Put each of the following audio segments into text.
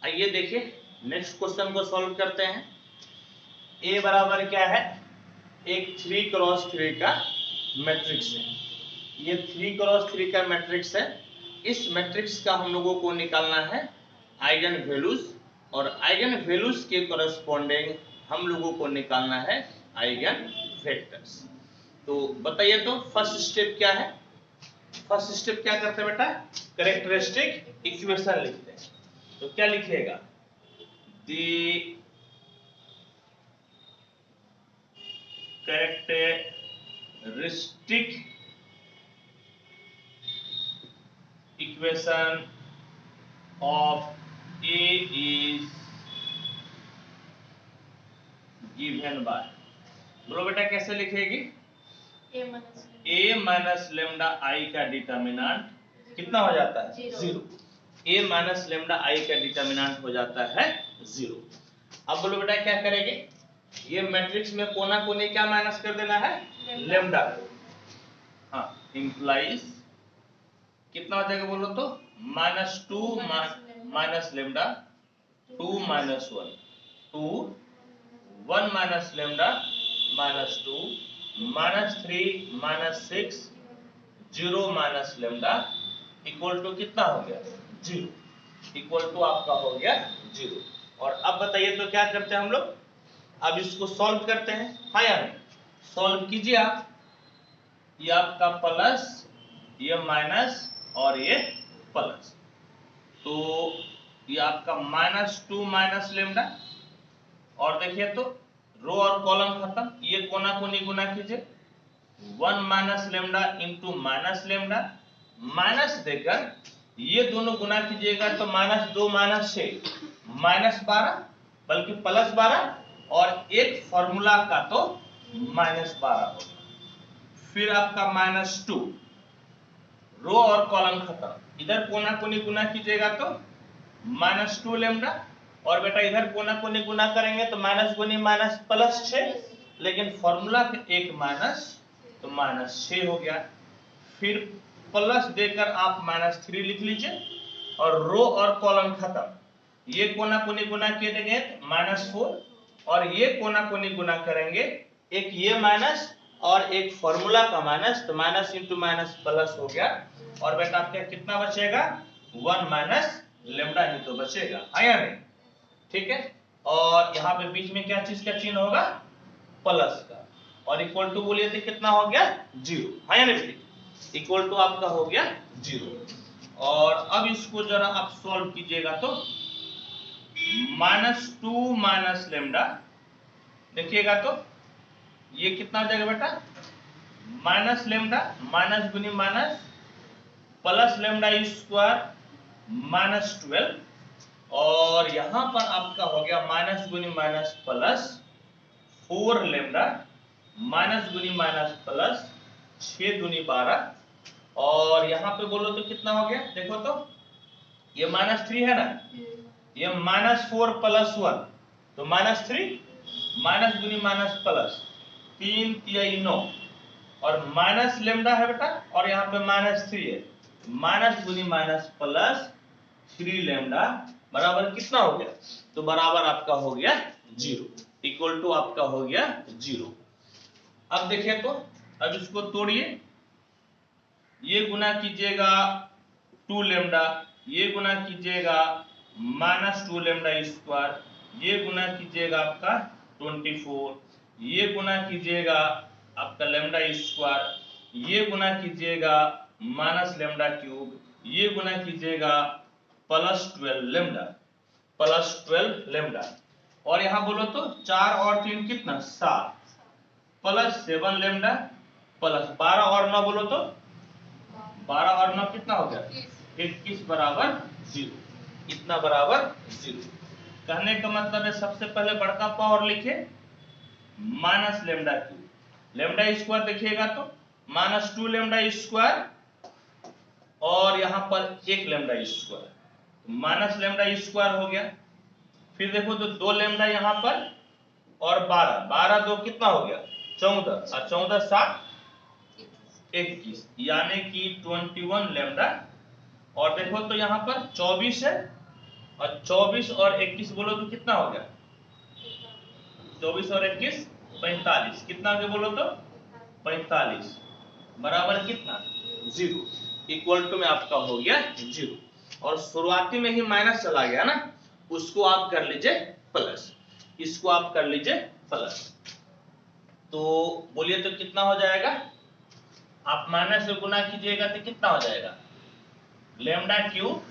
आइए देखिए next question को सॉल्व करते हैं। ए बराबर क्या है, एक 3x3 का मैट्रिक्स है। ये 3x3 का मैट्रिक्स है। इस मैट्रिक्स का हम लोगों को निकालना है आइगन वैल्यूज, और आइगन वैल्यूज के कॉरेस्पॉन्डिंग हम लोगों को निकालना है आइगन वेक्टर्स। तो बताइए तो फर्स्ट स्टेप क्या है। फर्स्ट स्टेप क्या करते हैं बेटा, कैरेक्टरिस्टिक इक्वेशन लिखते हैं। तो क्या लिखिएगा, the characteristic equation of A is given by, बोलो बेटा कैसे लिखेगी, a माइनस लेमडा आई का डिटर्मिनेंट कितना हो जाता है, 0। a माइनस लेमडा आई का डिटर्मिनेंट हो जाता है 0। अब बोलो बेटा क्या करेंगे, ये मैट्रिक्स में कोना कोने क्या माइनस कर देना है, लेमडा। हाँ, इंप्लाइज कितना हो जाएगा बोलो तो, -2 minus lambda 2 minus 1 2 1 minus lambda -2 -3 -6 0 minus lambda equal to कितना हो गया, 0। इक्वल टू आपका हो गया 0। और अब बताइए तो क्या करते हैं हम लोग, अब इसको सॉल्व करते हैं। हाँ या नहीं, सॉल्व कीजिए आप। ये आपका प्लस, ये माइनस और ये प्लस, तो ये आपका -2 माइनस लेमडा, और देखिए तो रो और कॉलम खत्म, ये कोना कोनी गुना कीजिए, 1 minus lambda into minus lambda, minus देकर ये दोनों गुना कीजिएगा तो -2 -6 -12, बल्कि +12, और एक फॉर्मूला का तो -12 होगा। फिर आपका -2, रो और कॉलम खत्म, इधर कोना कोनी गुना कीजिएगा तो -2 लेमडा, और बेटा इधर कोना कोनी गुना करेंगे तो माइनस गुनी माइनस +6, लेकिन फॉर्मूला के एक माइनस तो -6 हो गया। फिर प्लस देकर आप -3 लिख लीजिए, और रो और कॉलम खत्म, ये कोना कोनी गुना किए तो -4, और ये कोना कोनी गुना करेंगे, एक ये माइनस और एक फॉर्मूला का माइनस, तो माइनस इंटू माइनस प्लस हो गया। और बेटा आपका कितना बचेगा, 1 माइनस लेमडा ही तो बचेगा, है या नहीं, ठीक है। और यहाँ पे बीच में क्या चीज का चिन्ह होगा, प्लस का, और इक्वल टू बोलिए तो कितना हो गया, 0, है या नहीं, इक्वल टू आपका हो गया 0। और अब इसको जरा आप सॉल्व कीजिएगा तो -2 माइनस लेमडा, देखिएगा तो ये कितना हो जाएगा बेटा, माइनस लेमडा माइनस गुनी माइनस प्लस लेमडा स्क्वायर -12, और यहां पर आपका हो गया माइनस गुनी माइनस प्लस 4 लेमडा माइनस गुनी माइनस प्लस 6 दूनी 12, और यहां पे बोलो तो कितना हो गया, देखो तो ये -3 है ना, ये -4 + 1 तो -3, माइनस गुनी माइनस प्लस 3 × 9, और माइनस लेमडा है बेटा, और यहाँ पे -3 है, माइनस गुनी माइनस प्लस 3 लेमडा बराबर कितना हो गया, तो बराबर आपका हो गया 0, इक्वल टू आपका हो गया 0। अब देखिए तो अब इसको तोड़िए, ये गुना कीजिएगा 2 लेमडा, ये गुना कीजिएगा -2 लेमडा स्क्वायर, ये गुना कीजिएगा आपका 24, ये गुना कीजिएगा आपका लेमडा स्क्वायर, ये गुना कीजिएगा माइनस लेमडा क्यूब, ये गुना कीजिएगा +12 लेमडा, +12 लेमडा, और यहां बोलो तो 4 और 3 कितना, 7, +7 लेमडा प्लस 12 और 9 बोलो तो 12 और 9 कितना हो गया, 21 बराबर 0, इतना बराबर 0। कहने का मतलब है सबसे पहले बड़का पावर लिखे minus lambda cube, lambda square देखिएगा तो -2 लेमडा स्क्वायर, और यहां पर 1 lambda square, minus lambda square हो गया। फिर देखो तो 2 लेमडा यहां पर, और 12 12 2 कितना हो गया, 14, और 14 7 21, यानी कि 21 लेमडा, और देखो तो यहाँ पर 24 है और 24 और 21 बोलो तो कितना हो गया? 24 और 21 45। कितना आगे बोलो तो 45 बराबर कितना? 0। इक्वल टू में आपका हो गया 0। और शुरुआती में ही माइनस चला गया ना, उसको आप कर लीजिए प्लस, इसको आप कर लीजिए प्लस। तो बोलिए तो कितना हो जाएगा? आप माइनस से गुना कीजिएगा तो कितना हो जाएगा? लेमडा क्यूब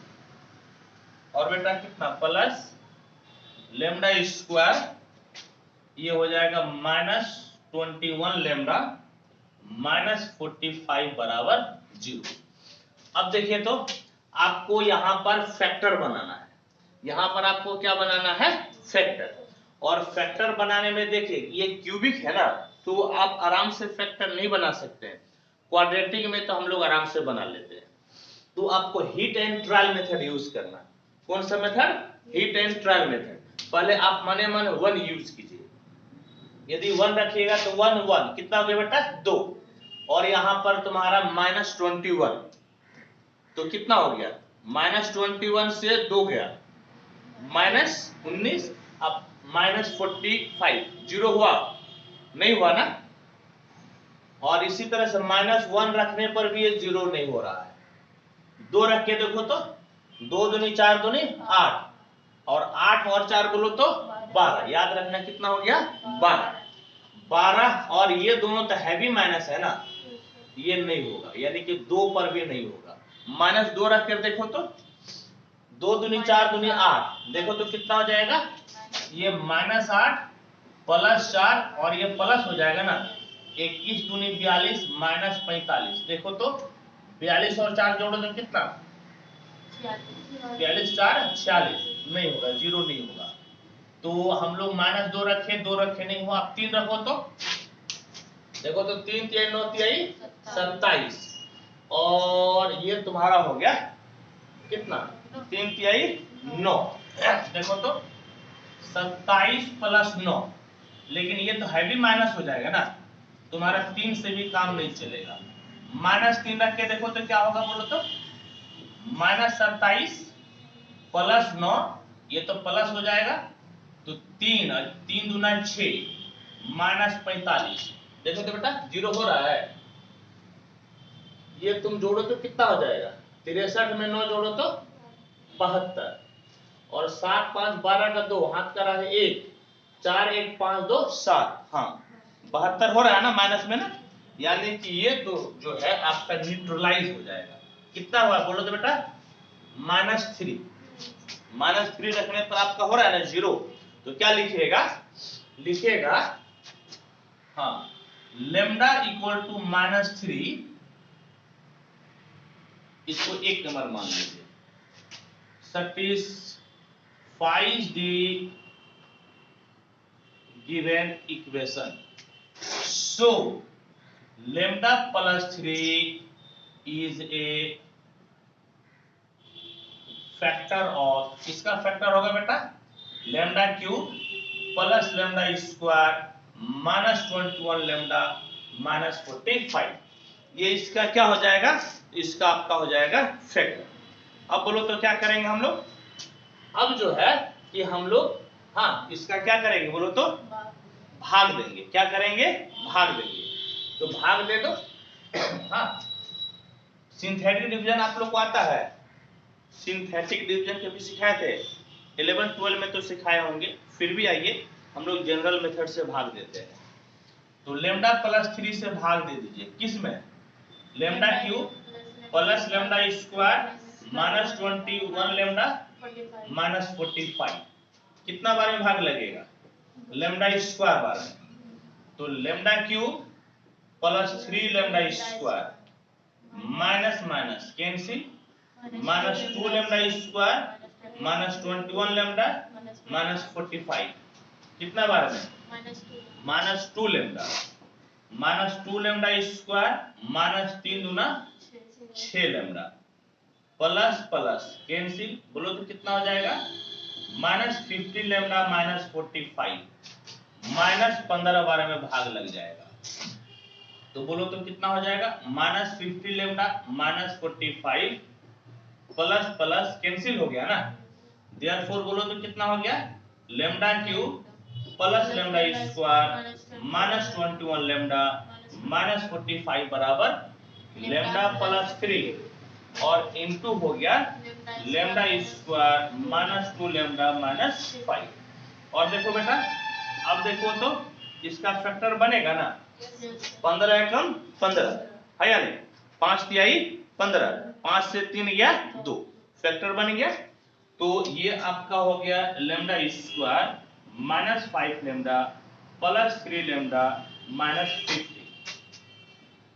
और बेटा कितना प्लस लेमडा स्क्वायर, ये हो जाएगा -21 लेमडा -45 बराबर 0। अब देखिए तो आपको यहां पर फैक्टर बनाना है, यहां पर आपको क्या बनाना है? फैक्टर। और फैक्टर बनाने में देखिए ये क्यूबिक है ना, तो आप आराम से फैक्टर नहीं बना सकते हैं। क्वाड्रेटिक में तो हम लोग आराम से बना लेते हैं। तो आपको heat and trial method use करना। कौन सा method? Heat and trial method. पहले आप मने मन 1 यूज कीजिए। यदि 1 रखिएगा तो 1 1 कितना हो गया बेटा? 2। और यहां पर तुम्हारा -21 तो कितना हो गया? -21 से 2 गया -19। अब -45 जीरो हुआ? नहीं हुआ ना। और इसी तरह से -1 रखने पर भी ये जीरो नहीं हो रहा है। 2 रख के देखो तो 2 दूनी 4 दूनी 8 और 8 और 4 बोलो तो 12। याद रखना कितना हो गया? 12। और ये दोनों तो हैवी माइनस है ना, ये नहीं होगा, यानी कि 2 पर भी नहीं होगा। -2 रख कर देखो तो 2 दूनी 4 दूनी 8, देखो तो कितना हो जाएगा? ये -8 +4 और ये प्लस हो जाएगा ना 21 दूनी 42 -45। देखो तो 42 और 4 जोड़ो तो कितना? 42 4 46। नहीं होगा, जीरो नहीं होगा। तो हम लोग -2 रखे, 2 रखे नहीं हुआ। आप 3 रखो तो देखो तो 3 3 9 3 27 और ये तुम्हारा हो गया कितना? 3 3 9। देखो तो 27 + 9। लेकिन ये तो हैवी माइनस हो जाएगा ना, तुम्हारा 3 से भी काम नहीं चलेगा। -3 रख के देखो तो क्या होगा बोलो तो? -27 + 9, ये तो प्लस हो जाएगा तो 3 और 3 दूना 6 -45। देखो तो बेटा जीरो हो रहा है। ये तुम जोड़ो तो कितना हो जाएगा? 63 में 9 जोड़ो तो 72 और 7 5 12 का 2 हाथ का रहा है 1 4 1 5 2 7। हाँ 72 हो रहा है ना माइनस में ना, यानी कि ये तो जो है आपका न्यूट्रलाइज हो जाएगा। कितना हुआ बोलो तो बेटा? -3। -3 रखने पर आपका हो रहा है ना 0। तो क्या लिखिएगा? लिखिएगा हाँ लेमडा इक्वल टू -3, इसको 1 नंबर मान लीजिए, satisfies the given equation. So lambda +3 is a factor of, किसका फैक्टर होगा बेटा? Lambda cube plus lambda square -21 lambda -45। ये इसका क्या हो जाएगा? इसका आपका हो जाएगा फैक्टर। अब बोलो तो क्या करेंगे हम लोग? अब जो है कि हम लोग हाँ इसका क्या करेंगे बोलो तो? भाग देंगे। क्या करेंगे? भाग देंगे। तो भाग दे दो। हाँ सिंथेटिक डिवीजन आप लोग को आता है? सिंथेटिक डिवीजन कभी सिखाए थे? 11 12 में तो सिखाए होंगे, फिर भी आइए हम लोग जनरल मेथड से भाग देते हैं। तो लैम्डा +3 से भाग दे दीजिए। किस में? Lambda cube plus lambda square -21 lambda -45। कितना बार में भाग लगेगा? लैम्डा स्क्वायर बार में। तो lambda cube +3 lambda square minus minus cancel -2 lambda square -21 lambda -45। कितना बार में? -2 लैम्डा -2 लैम्डा स्क्वायर -3 दूना 6 लैम्डा प्लस प्लस कैंसिल, बोलो तो कितना हो जाएगा? -50 लैम्डा -45 -15 बार में भाग लग जाएगा। तो बोलो तो कितना हो जाएगा? -50 लैम्डा -45 प्लस प्लस कैंसिल हो गया ना, देयरफॉर बोलो तो कितना हो गया, lambda cube plus lambda square minus 21 lambda minus 45 बराबर लेमडा प्लस 3 और इनटू हो गया lambda square minus 2 lambda minus 5। और देखो बेटा, अब देखो तो इसका फैक्टर बनेगा ना, 15 एकम 15 है या नहीं, 5 तिहाई 15, 5 से 3 गया 2, फैक्टर बन गया। तो ये आपका हो गया lambda square minus 5 lambda plus 3 lambda minus 50,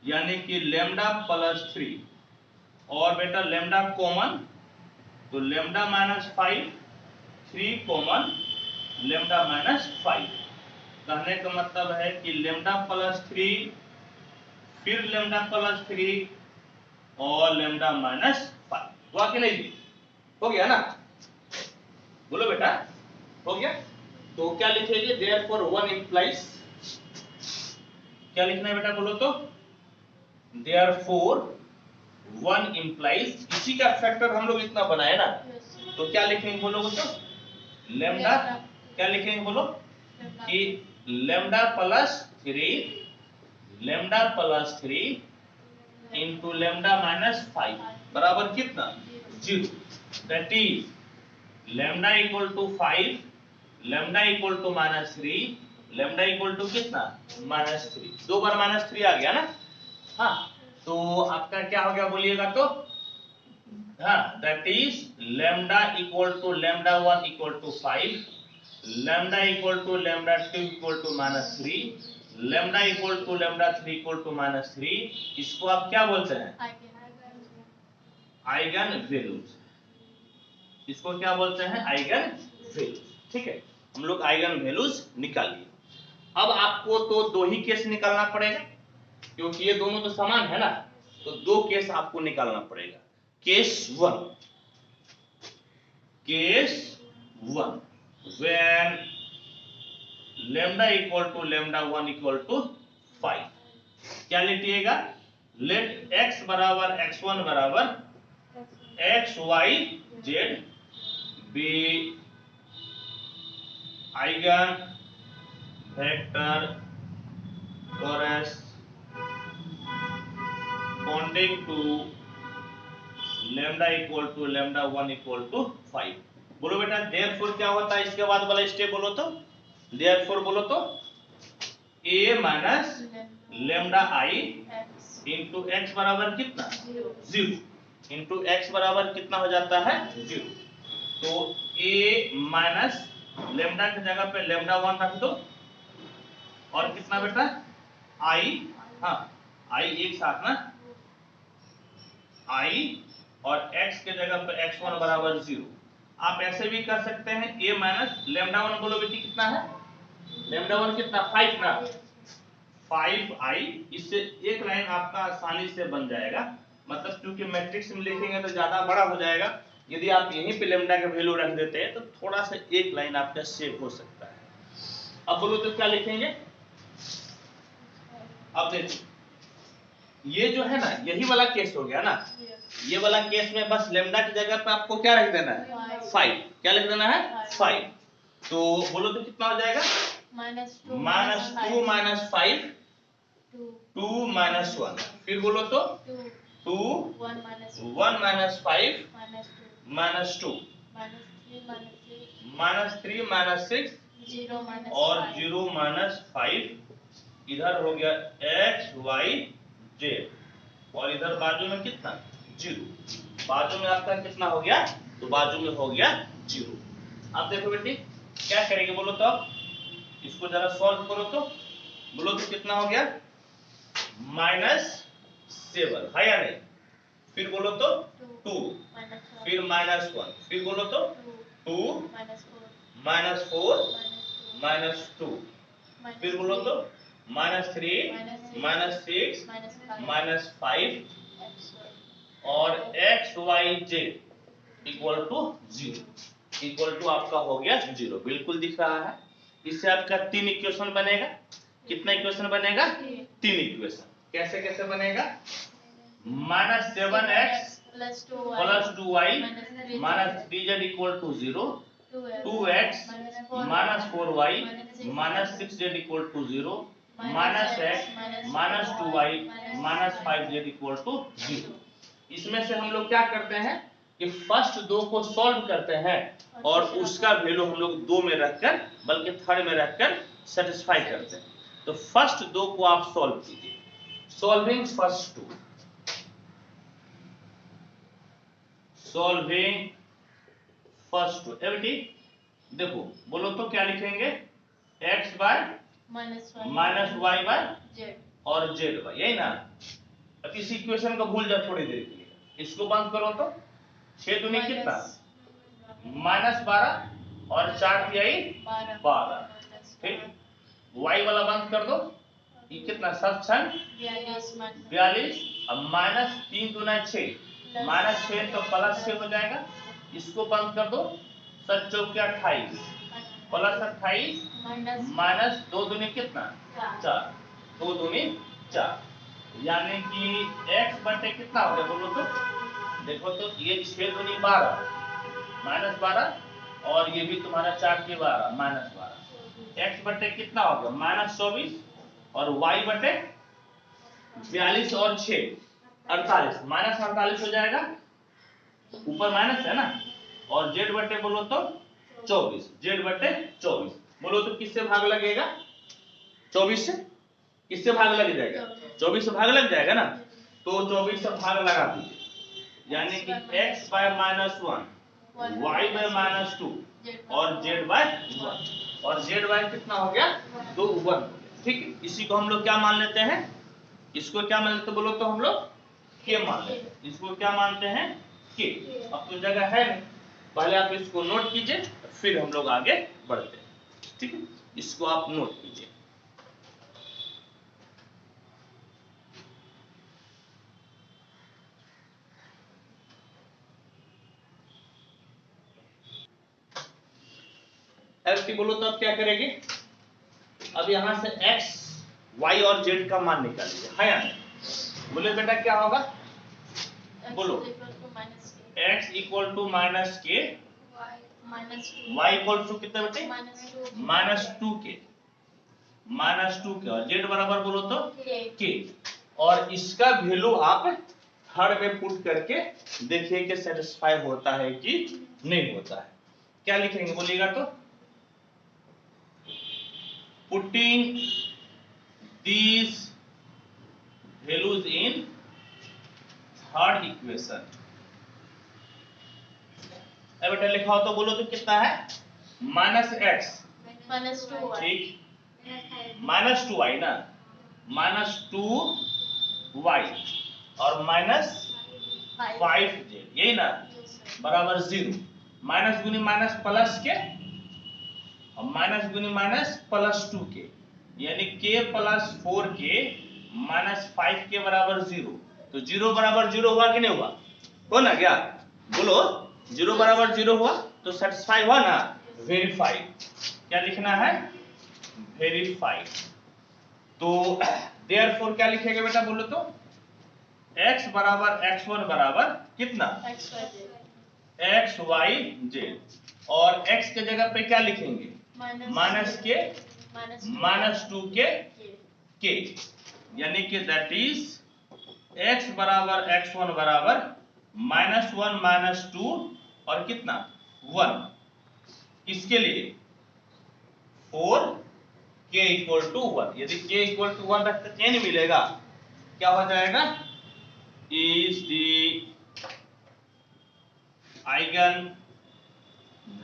यानी कि लेमडा प्लस 3 और बेटा लेमडा कॉमन, तो lambda minus 5, 3 common lambda minus 5। कहने का मतलब है कि लेमडा प्लस 3 फिर लेमडा प्लस 3 और लेमडा माइनस 5, हुआ कि नहीं जी? हो गया ना, बोलो बेटा, हो गया। तो क्या लिखेंगे, देयरफॉर 1 इंप्लाइज, क्या लिखना है बेटा बोलो तो, देयरफॉर 1 इंप्लाइज, इसी का फैक्टर हम लोग इतना बनाए ना, तो क्या लिखेंगे बोलो तो, लेमडा, क्या लिखेंगे बोलो कि lambda plus 3 into lambda minus 5 बराबर कितना, 0। That is lambda equal to 5, lambda equal to minus 3, lambda equal to कितना, माइनस 3, 2 बार माइनस 3 आ गया ना। हाँ, तो आपका क्या हो गया बोलिएगा तो, हाँ, that is lambda equal to lambda 1 equal to 5, lambda equal to lambda 2 equal to minus 3, lambda equal to lambda 3 equal to minus 3। इसको आप क्या बोलते हैं, आइगन वैल्यूज, इसको क्या बोलते हैं, आइगन वैल्यूज। ठीक है, हम लोग आइगन वैल्यूज निकाल लिए। अब आपको तो 2 ही केस निकालना पड़ेगा, क्योंकि ये दोनों तो समान है ना, तो 2 केस आपको निकालना पड़ेगा। Case 1 when lambda equal to lambda 1 equal to 5, क्या लिखिएगा, लेट x बराबर x1 बराबर x y z be eigen vector corresponding to lambda equal to lambda 1 equal to 5। बोलो बेटा देयरफॉर क्या होता है, इसके बाद वाला स्टेप बोलो तो, देयरफॉर बोलो तो a minus lambda I into x बराबर कितना, 0, इंटू एक्स बराबर कितना हो जाता है, 0। तो a माइनस लेमडा की जगह पे लेमडा 1 रख दो, और कितना बेटा i, हाँ i एक साथ ना, i और x के जगह पे x1 बराबर 0। आप ऐसे भी कर सकते हैं, a माइनस लेमडा 1 बोलो बेटी कितना है, लेमडा 1 कितना, 5 ना, 5i, इससे एक लाइन आपका आसानी से बन जाएगा। मतलब क्योंकि मैट्रिक्स में लिखेंगे तो ज्यादा बड़ा हो जाएगा, यदि आप यहीं पे लेमडा का वैल्यू रख देते हैं तो थोड़ा सा एक लाइन आपका सेव हो सकता है। अब बोलो तो क्या लिखेंगे, अब देखिए ये जो है ना, यही वाला केस हो गया ना, ये वाला केस में बस लेमडा की जगह पे आपको क्या रख देना है, 5, क्या लिख देना है, 5। तो बोलो तो कितना हो जाएगा, -2 माइनस 5, 2 माइनस 1, फिर बोलो तो 2 1 माइनस 5 माइनस 2 माइनस 3 माइनस 6 और 0 माइनस 5, इधर हो गया x y z, और इधर बाजू में कितना, 0, बाजू में आपका कितना हो गया, तो बाजू में हो गया 0। अब देखो बेटी क्या करेंगे बोलो तो, अब इसको जरा सॉल्व करो तो, बोलो तो कितना हो गया, -7 है या नहीं, फिर बोलो तो 2, फिर -1, फिर बोलो तो 2 -4 -2, फिर बोलो तो -3 -6 -5 और x y z equal to 0, equal to आपका हो गया 0, बिल्कुल दिख रहा है। इससे आपका 3 इक्वेशन बनेगा, कितना इक्वेशन बनेगा, 3 इक्वेशन। कैसे कैसे बनेगा, -7x plus 2y minus 3z equal to 0, 2x minus 4y minus 6z equal to 0, minus x minus 2y minus 5z equal to 0। इसमें से हम लोग क्या करते हैं कि फर्स्ट दो को सॉल्व करते हैं और उसका वैल्यू हम लोग दो में रखकर बल्कि थर्ड में रखकर सेटिस्फाई करते हैं। तो फर्स्ट दो को आप सॉल्व कीजिए। Solving first two, solving first two. Every देखो बोलो तो क्या लिखेंगे, x by minus y by और z बाय, यही ना। अब इस इक्वेशन को भूल जाओ थोड़ी देर के लिए, इसको बंद करो तो 6 दूनी कितना माइनस 12 और 4 तिहाई 12, ठीक। y वाला बंद कर दो, ये कितना 7 6 42, अब माइनस 3 दूना 6 माइनस 6 तो प्लस 6 हो जाएगा, इसको बंद कर दो, 7 चौके 28 प्लस 28 माइनस 2 दूनी कितना 4, 2 दूनी 4, यानी कि x बटे कितना हो गया बोलो तो, देखो तो ये 6 दूनी 12 माइनस 12 और ये भी तुम्हारा 4 के 12 माइनस 12, x बटे कितना हो गया माइनस 24 और y बटे 42 और 6 48 माइनस 48 हो जाएगा, ऊपर माइनस है ना, और z बटे बोलो तो 24, z बटे 24 बोलो तो किससे भाग लगेगा 24 से, किससे भाग लग जाएगा 24 से भाग लग जाएगा ना, तो 24 से भाग लगा दीजिए, यानी कि x by minus 1 y bye minus 2 और z बाय 1 और z बाय कितना हो गया 2 1, ठीक। इसी को हम लोग क्या मान लेते हैं, इसको क्या मान लेते बोलो तो हम लोग k मान लेते हैं, इसको क्या मानते हैं k। अब तो जगह है नहीं, पहले आप इसको नोट कीजिए फिर हम लोग आगे बढ़ते हैं, ठीक है। इसको आप नोट कीजिए। एफ बोलो तो अब क्या करेंगे, अब यहां से x y और z का मान निकालिए, है या नहीं। बोले बेटा क्या होगा, बोलो x इक्वल टू माइनस के, y इक्वल टू कितना बेटे माइनस 2k, और z बराबर बोलो तो k, और इसका वैल्यू आप थर्ड में पुट करके देखिए कि सेटिस्फाई होता है कि नहीं होता है। क्या लिखेंगे बोलिएगा तो, putting these values in third equation। अब बेटा लिखा हो तो बोलो तो कितना है माइनस x, ठीक, माइनस 2y ना, माइनस 2y और माइनस 5z, यही ना, बराबर 0, माइनस गुनी माइनस प्लस के और माइनस गुनी माइनस प्लस 2k, यानी k plus 4k minus 5k बराबर 0, तो 0 बराबर 0 हुआ कि नहीं हुआ, हो ना, क्या बोलो 0 बराबर 0 हुआ तो सेटिस्फाई हुआ ना, वेरीफाइड। क्या लिखना है वेरीफाइड। तो देयरफॉर क्या लिखेंगे बेटा बोलो तो, x बराबर x1 बराबर कितना x y z, और x के जगह पे क्या लिखेंगे माइनस के माइनस 2k k, यानी कि दैट इज x बराबर x1 बराबर माइनस 1 माइनस 2 और कितना 1, इसके लिए 4 k इक्वल टू 1, यदि k इक्वल टू 1 रखते k नहीं मिलेगा, क्या हो जाएगा, is the eigen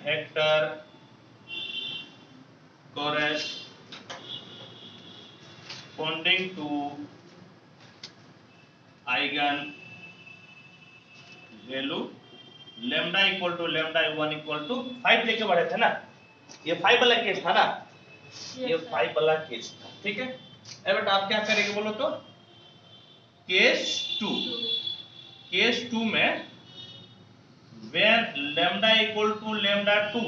vector corresponding to eigen value lambda equal to lambda 1 equal to 5 लेके बढ़े थे ना, ये 5 वाला केस था ना, ये 5 वाला केस था, ठीक है। अब बेटा आप क्या करेंगे बोलो तो, केस 2 में when lambda equal to lambda 2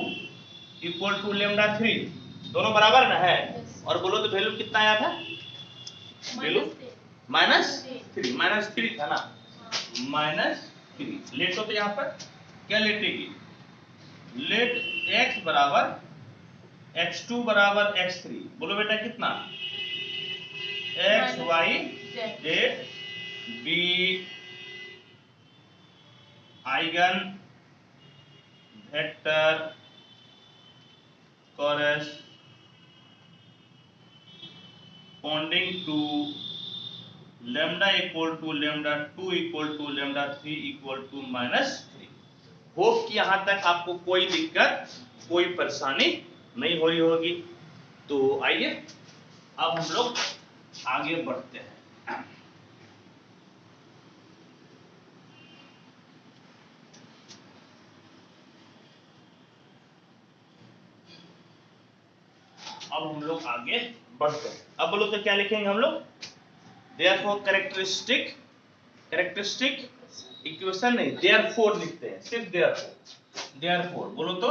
equal to lambda 3 दोनों बराबर ना है, और बोलो तो वैल्यू कितना आया था, वैल्यू -3 था ना, -3 3। लेट हो तो यहाँ पर क्या लेटेगी, लेट x बराबर x2 बराबर x3। बोलो बेटा कितना, x y z be eigen vector corresponding to lambda equal to lambda 2 equal to lambda 3 equal to -3। Hope कि यहां तक आपको कोई दिक्कत कोई परेशानी नहीं हो रही होगी। तो आइए अब हम लोग आगे बढ़ते हैं। अब हम लोग आगे बढ़ते हैं। अब बोलो तो क्या लिखेंगे हम लोग, देयरफॉर कैरेक्टरिस्टिक इक्वेशन नहीं, देयरफॉर लिखते हैं, सिर्फ देयरफॉर बोलो तो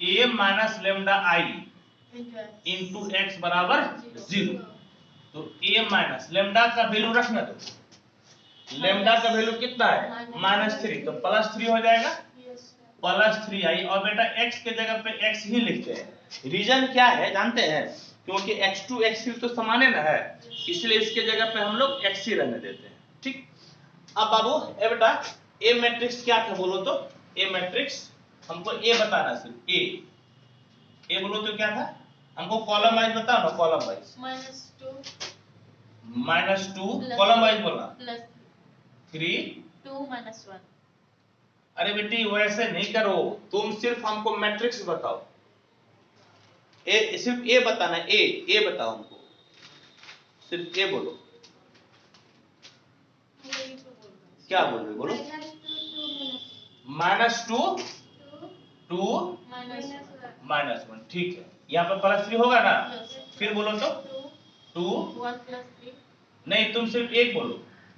a minus lambda i into x बराबर 0। तो a माइनस लेमडा का वैल्यू रखना, तो लेमडा का वैल्यू कितना है -3, तो +3 हो जाएगा, +3i। और बेटा x के जगह पे x ही लिखते हैं। रीजन क्या है जानते हैं, क्योंकि x2 x3 तो समान है ना है, इसलिए इसके जगह पे हम लोग x ही रहने देते हैं। ठीक, अब बाबू ए बेटा ए मैट्रिक्स क्या था बोलो तो, ए मैट्रिक्स हमको ए बताना, सिर्फ ए बोलो तो क्या था, हमको कॉलम वाइज बताओ ना, कॉलम वाइज -2 कॉलम वाइज बोलना, 3 2 -1। अरे बेटी वैसे नहीं करो, तुम सिर्फ हमको मैट्रिक्स बताओ, ए सिर्फ ए बताना, ए बताओ हमको, सिर्फ ए बोलो। क्या बोल रहे बोलो, -2 2 -1। ठीक है, यहाँ पे +3 होगा ना, फिर बोलो तो 2 1 + 3 नहीं, तुम सिर्फ एक बोलो,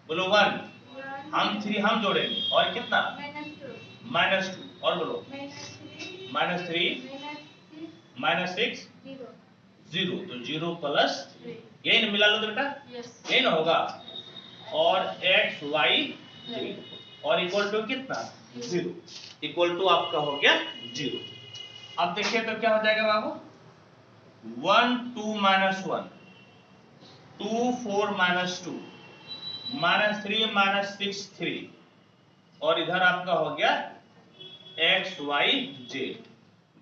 बोलो 1, हम 3 हम जोड़ेंगे, और कितना -2, और बोलो -3 -6 0। तो 0 + 3 यही ना, मिला लो तो बेटा यही ना होगा, और x y z और इक्वल टू कितना 0, इक्वल टू आपका हो गया 0। अब देखिए तो क्या हो जाएगा बाबू, 1 2 -1 2 4 -2 -3 -6 3, और इधर आपका हो गया x y z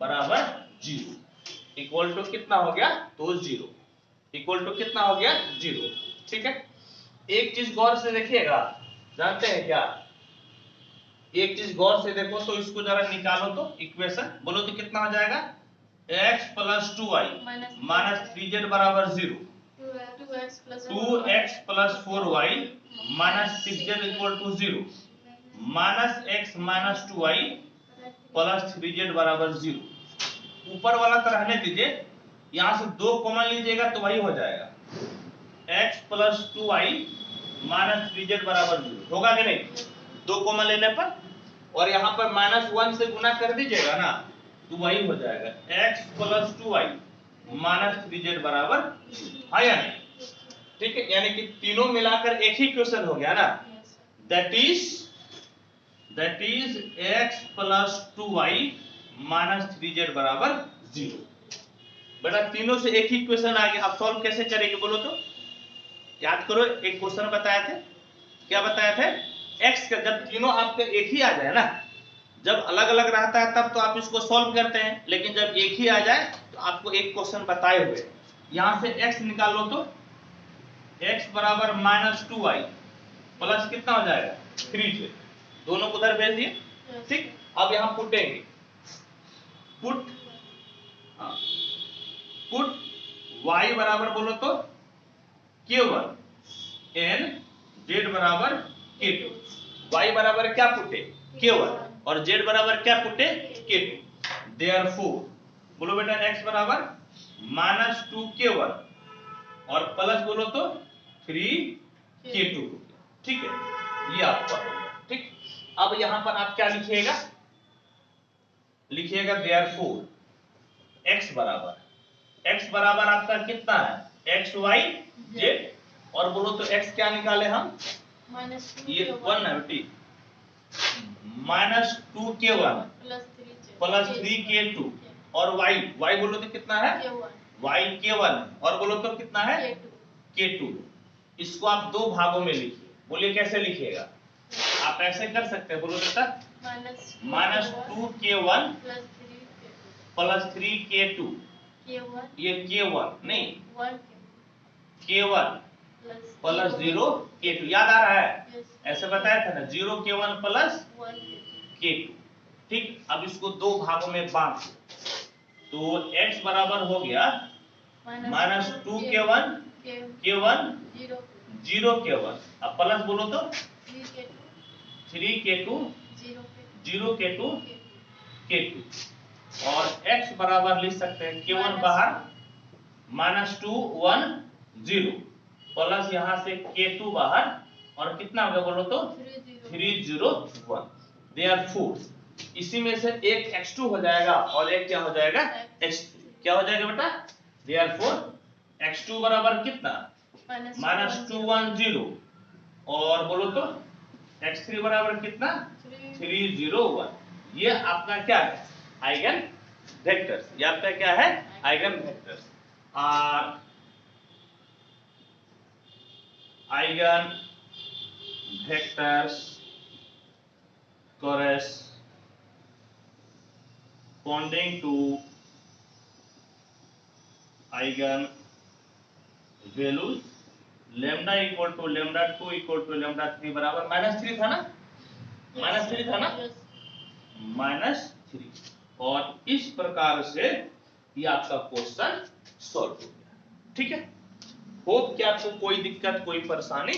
बराबर 0, इक्वल टू कितना हो गया, तो 0, इक्वल टू कितना हो गया 0। ठीक है, एक चीज गौर से देखिएगा, जानते हैं क्या, एक चीज गौर से देखो तो इसको जरा निकालो तो इक्वेशन, बोलो तो कितना हो जाएगा, x + 2y -3z बराबर 0, 2x + 4y -6z equal to 0, -x - 2y + 3z बराबर 0। ऊपर वाला तो रहने दीजिए, यहां से 2 कॉमन लीजिएगा तो वही हो जाएगा, x + 2y -3z बराबर 0 होगा कि नहीं, 2 कॉमन लेने पर, और यहाँ पर -1 से गुना कर दीजिएगा ना, तो वही हो जाएगा x + 2y -3z बराबर, हाँ या नहीं। ठीक है, यानी कि तीनों मिलाकर एक ही क्वेश्चन हो गया ना, that is x + 2y -3z बराबर 0। बेटा तीनों से एक ही क्वेश्चन आ गया, अब सॉल्व कैसे करेंगे बोलो तो, याद करो एक क्वेश्चन बताया थे, क्या बताया थे, x का जब तीनों आपके एक ही आ जाए ना, जब अलग अलग रहता है तब तो आप इसको सॉल्व करते हैं, लेकिन जब एक ही आ जाए तो आपको एक क्वेश्चन बताए हुए, यहां से x निकाल लो तो x बराबर -2y प्लस कितना हो जाएगा 3z, दोनों को उधर भेज दिए। ठीक, अब यहां पुटेंगे, पुट y बराबर बोलो तो k1 n z बराबर k2, y बराबर क्या पुटे k1 और z बराबर क्या पुटे k2, देयरफॉर बोलो बेटा x बराबर -2k1 और प्लस बोलो तो 3k2। ठीक है, ये आपका हो गया। ठीक, अब यहां पर आप क्या लिखिएगा, लिखिएगा देयरफॉर x बराबर आपका कितना है x y z, और बोलो तो x क्या निकाले हम, ये 1 है बेटी, -2k1 प्लस 3 +3k2 और y बोलो तो कितना है yk1 और बोलो तो कितना है k2। इसको आप दो भागों में लिखिए। बोलिए कैसे लिखिएगा? आप ऐसे कर सकते हैं, बोलो बेटा -2k1 +3k2 ये k1 नहीं k1 प्लस 0k2 याद आ रहा है? ऐसे बताया था ना 0k1 प्लस k2। ठीक, अब इसको दो भागों में बांट दो। तो x बराबर हो गया -2k1 k1 0k1 अब प्लस बोलो तो 3k2 0k2 k2 और x बराबर लिख सकते हैं k1 बाहर -2 1 0 प्लस यहां से k2 बाहर और कितना हो गया बोलो तो 3 0 1। देयरफॉर इसी में से एक x2 हो जाएगा और एक क्या हो जाएगा x3। क्या हो जाएगा बेटा? देयरफॉर x2 बराबर कितना -2 1 0 और बोलो तो x3 बराबर कितना 3 0 1। ये आपका क्या है? Eigen vectors. ये आपका क्या है? Eigen vectors. Eigen vectors corresponding to eigen values lambda equal to lambda 2 equal to lambda 3 बराबर -3 था ना? -3 था ना? -3 और इस प्रकार से ये आपका क्वेश्चन सॉल्व हो गया। ठीक है, होप कि आपको कोई दिक्कत कोई परेशानी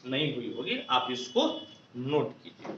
नहीं हुई होगी। आप इसको नोट कीजिए।